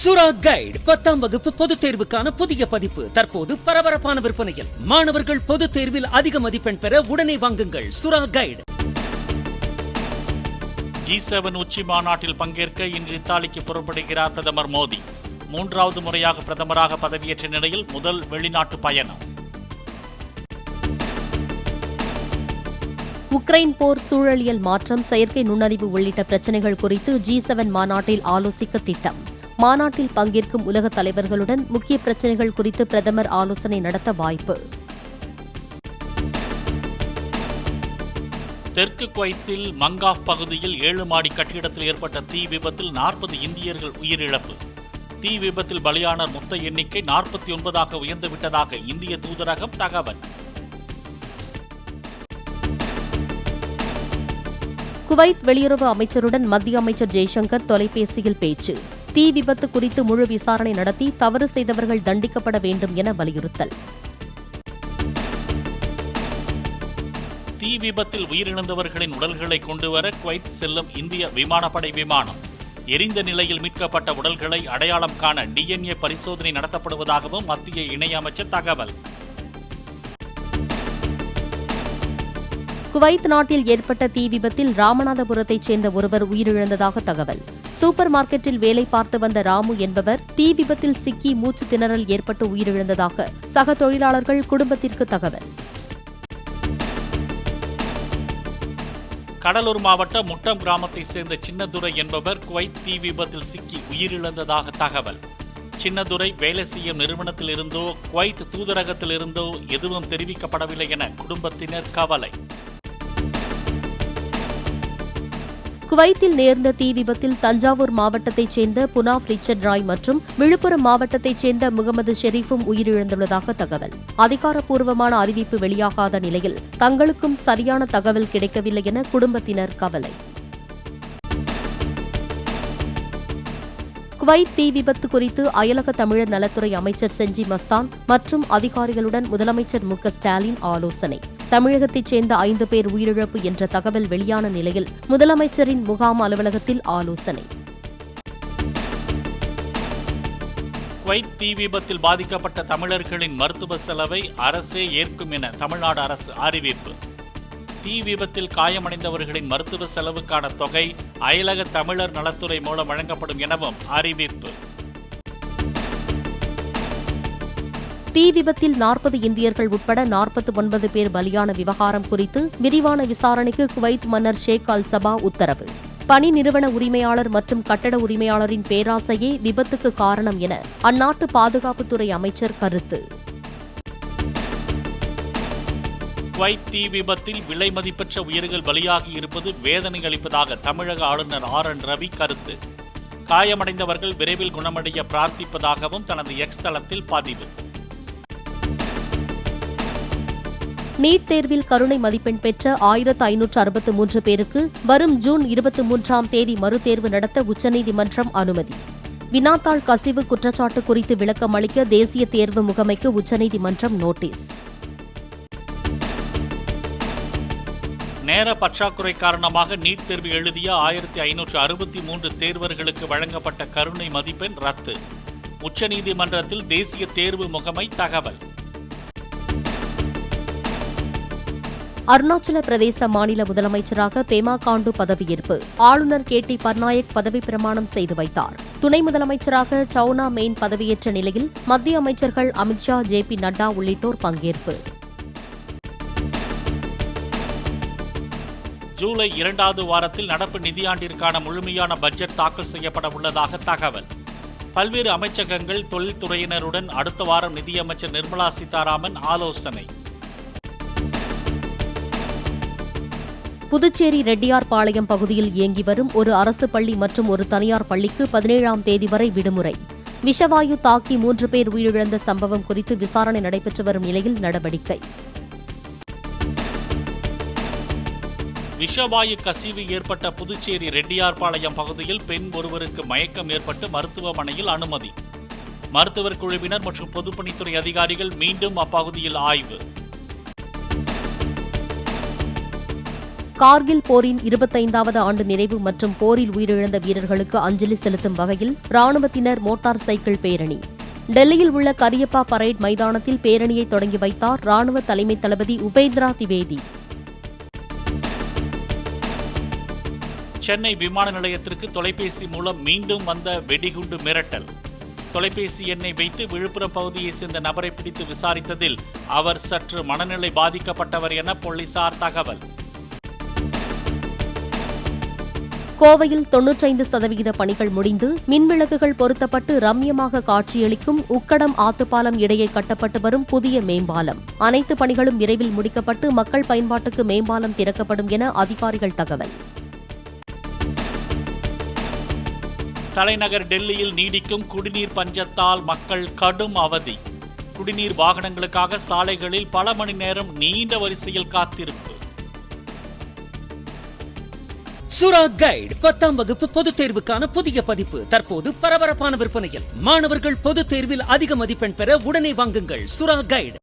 சுரா கைடு 10ஆம் வகுப்பு பொதுத் தேர்வுக்கான புதிய பதிப்பு தற்போது பரபரப்பான விற்பனையில். மாணவர்கள் பொதுத் தேர்வில் அதிக மதிப்பெண் பெற உடனே வாங்குங்கள் சுரா கைடு. G7 உச்சி மாநாட்டில் பங்கேற்க இன்று இத்தாலிக்கு புறப்படுகிறார் பிரதமர் மோடி. 3வது முறையாக பிரதமராக பதவியேற்ற நிலையில் முதல் வெளிநாட்டு பயணம். உக்ரைன் போர், சூழலியல் மாற்றம், செயற்கை நுண்ணறிவு உள்ளிட்ட பிரச்சினைகள் குறித்து G7 மாநாட்டில் ஆலோசிக்க திட்டம். மாநாட்டில் பங்கேற்கும் உலக தலைவர்களுடன் முக்கிய பிரச்சினைகள் குறித்து பிரதமர் ஆலோசனை நடத்த வாய்ப்பு. தெற்கு குவைத்தில் மங்காஃப் பகுதியில் 7 மாடி கட்டிடத்தில் ஏற்பட்ட தீ விபத்தில் 40 இந்தியர்கள் உயிரிழப்பு. தீ விபத்தில் பலியானோர் மொத்த எண்ணிக்கை 49ஆக உயர்ந்துவிட்டதாக இந்திய தூதரகம் தகவல். குவைத் வெளியுறவு அமைச்சருடன் மத்திய அமைச்சர் ஜெய்சங்கர் தொலைபேசியில் பேச்சு. தீ விபத்து குறித்து முழு விசாரணை நடத்தி தவறு செய்தவர்கள் தண்டிக்கப்பட வேண்டும் என வலியுறுத்தல். தீ விபத்தில் உயிரிழந்தவர்களின் உடல்களை கொண்டுவர குவைத் செல்லும் இந்திய விமானப்படை விமானம். எரிந்த நிலையில் மீட்கப்பட்ட உடல்களை அடையாளம் காண DNA பரிசோதனை நடத்தப்படுவதாகவும் மத்திய இணையமைச்சர் தகவல். குவைத் நாட்டில் ஏற்பட்ட தீ விபத்தில் ராமநாதபுரத்தைச் சேர்ந்த ஒருவர் உயிரிழந்ததாக தகவல். சூப்பர் மார்க்கெட்டில் வேலை பார்த்து வந்த ராமு என்பவர் தீ விபத்தில் சிக்கி மூச்சு திணறல் ஏற்பட்டு உயிரிழந்ததாக சக தொழிலாளர்கள் குடும்பத்திற்கு தகவல். கடலூர் மாவட்டம் முட்டம் கிராமத்தைச் சேர்ந்த சின்னதுரை என்பவர் குவைத் தீ விபத்தில் சிக்கி உயிரிழந்ததாக தகவல். சின்னதுரை வேலை செய்யும் நிறுவனத்தில் இருந்தோ குவைத் தூதரகத்தில் இருந்தோ எதுவும் தெரிவிக்கப்படவில்லை என குடும்பத்தினர் கவலை. குவைத்தில் நேர்ந்த தீ விபத்தில் தஞ்சாவூர் மாவட்டத்தைச் சேர்ந்த புனாஃப் ரிச்சர்ட் ராய் மற்றும் விழுப்புரம் மாவட்டத்தைச் சேர்ந்த முகமது ஷெரீஃபும் உயிரிழந்துள்ளதாக தகவல். அதிகாரப்பூர்வமான அறிவிப்பு வெளியாகாத நிலையில் தங்களுக்கும் சரியான தகவல் கிடைக்கவில்லை என குடும்பத்தினர் கவலை. குவைத் தீ விபத்து குறித்து அயலக தமிழர் நலத்துறை அமைச்சர் செஞ்சி மஸ்தான் மற்றும் அதிகாரிகளுடன் முதலமைச்சர் மு க ஸ்டாலின் ஆலோசனை. தமிழகத்தைச் சேர்ந்த 5 பேர் உயிரிழப்பு என்ற தகவல் வெளியான நிலையில் முதலமைச்சரின் முகாம் அலுவலகத்தில் ஆலோசனை. குவைத் தீ விபத்தில் பாதிக்கப்பட்ட தமிழர்களின் மருத்துவ செலவை அரசே ஏற்கும் என தமிழ்நாடு அரசு அறிவிப்பு. தீ விபத்தில் காயமடைந்தவர்களின் மருத்துவ செலவுக்கான தொகை அயலக தமிழர் நலத்துறை மூலம் வழங்கப்படும் எனவும் அறிவிப்பு. தீ விபத்தில் 40 இந்தியர்கள் உட்பட 49 பேர் பலியான விவகாரம் குறித்து விரிவான விசாரணைக்கு குவைத் மன்னர் ஷேக் அல் சபா உத்தரவு. பணி நிறுவன உரிமையாளர் மற்றும் கட்டட உரிமையாளரின் பேராசையே விபத்துக்கு காரணம் என அந்நாட்டு பாதுகாப்புத்துறை அமைச்சர் கருத்து. குவைத் தீ விபத்தில் விலை மதிப்பற்ற உயிர்கள் பலியாகி இருப்பது வேதனை அளிப்பதாக தமிழக ஆளுநர் RN ரவி கருத்து. காயமடைந்தவர்கள் விரைவில் குணமடைய பிரார்த்திப்பதாகவும் தனது எக்ஸ் தளத்தில் பதிவு. நீட் தேர்வில் கருணை மதிப்பெண் பெற்ற 1563 பேருக்கு வரும் ஜூன் 23ஆம் தேதி மறுதேர்வு நடத்த உச்சநீதிமன்றம் அனுமதி. வினாத்தாள் கசிவு குற்றச்சாட்டு குறித்து விளக்கம் அளிக்க தேசிய தேர்வு முகமைக்கு உச்சநீதிமன்றம் நோட்டீஸ். நேர பற்றாக்குறை காரணமாக நீட் தேர்வு எழுதிய 1563 தேர்வர்களுக்கு வழங்கப்பட்ட கருணை மதிப்பெண் ரத்து. உச்சநீதிமன்றத்தில் தேசிய தேர்வு முகமை தகவல். அருணாச்சல பிரதேச மாநில முதலமைச்சராக பேமா காண்டு பதவியேற்பு. ஆளுநர் KT பட்நாயக் பதவி பிரமாணம் செய்து வைத்தார். துணை முதலமைச்சராக சவுனா மெயின் பதவியேற்ற நிலையில் மத்திய அமைச்சர்கள் அமித்ஷா, JP நட்டா உள்ளிட்டோர் பங்கேற்பு. ஜூலை 2வது வாரத்தில் நடப்பு நிதியாண்டிற்கான முழுமையான பட்ஜெட் தாக்கல் செய்யப்பட உள்ளதாக தகவல். பல்வேறு அமைச்சகங்கள், தொழில்துறையினருடன் அடுத்த வாரம் நிதியமைச்சர் நிர்மலா சீதாராமன் ஆலோசனை. புதுச்சேரி ரெட்டியார்பாளையம் பகுதியில் இயங்கி வரும் ஒரு அரசு பள்ளி மற்றும் ஒரு தனியார் பள்ளிக்கு 17ஆம் தேதி வரை விடுமுறை. விஷவாயு தாக்கி 3 பேர் உயிரிழந்த சம்பவம் குறித்து விசாரணை நடைபெற்று வரும் நிலையில் நடவடிக்கை. விஷவாயு கசிவு ஏற்பட்ட புதுச்சேரி ரெட்டியார்பாளையம் பகுதியில் பெண் ஒருவருக்கு மயக்கம் ஏற்பட்டு மருத்துவமனையில் அனுமதி. மருத்துவர் குழுவினர் மற்றும் பொதுப்பணித்துறை அதிகாரிகள் மீண்டும் அப்பகுதியில் ஆய்வு. கார்கில் போரின் 25வது ஆண்டு நிறைவு மற்றும் போரில் உயிரிழந்த வீரர்களுக்கு அஞ்சலி செலுத்தும் வகையில் ராணுவத்தினர் மோட்டார் சைக்கிள் பேரணி. டெல்லியில் உள்ள கரியப்பா பரேட் மைதானத்தில் பேரணியை தொடங்கி வைத்தார் ராணுவ தலைமை தளபதி உபேந்திரா திவேதி. சென்னை விமான நிலையத்திற்கு தொலைபேசி மூலம் மீண்டும் வந்த வெடிகுண்டு மிரட்டல். தொலைபேசி எண்ணை வைத்து விழுப்புரம் பகுதியைச் சேர்ந்த நபரை பிடித்து விசாரித்ததில் அவர் சற்று மனநிலை பாதிக்கப்பட்டவர் என போலீசார் தகவல். கோவையில் 95% பணிகள் முடிந்து மின்விளக்குகள் பொருத்தப்பட்டு ரம்யமாக காட்சியளிக்கும் உக்கடம் ஆத்துப்பாலம் இடையே கட்டப்பட்டு வரும் புதிய மேம்பாலம். அனைத்து பணிகளும் விரைவில் முடிக்கப்பட்டு மக்கள் பயன்பாட்டுக்கு மேம்பாலம் திறக்கப்படும் என அதிகாரிகள் தகவல். தலைநகர் டெல்லியில் நீடிக்கும் குடிநீர் பஞ்சத்தால் மக்கள் கடும் அவதி. குடிநீர் வாகனங்களுக்காக சாலைகளில் பல மணி நேரம் நீண்ட வரிசையில் காத்திருப்பு. சுறா கைடு 10ஆம் வகுப்பு பொதுத் தேர்வுக்கான புதிய பதிப்பு தற்போது பரபரப்பான விற்பனையில். மாணவர்கள் பொதுத் தேர்வில் அதிக மதிப்பெண் பெற உடனே வாங்குங்கள் சுறா கைடு.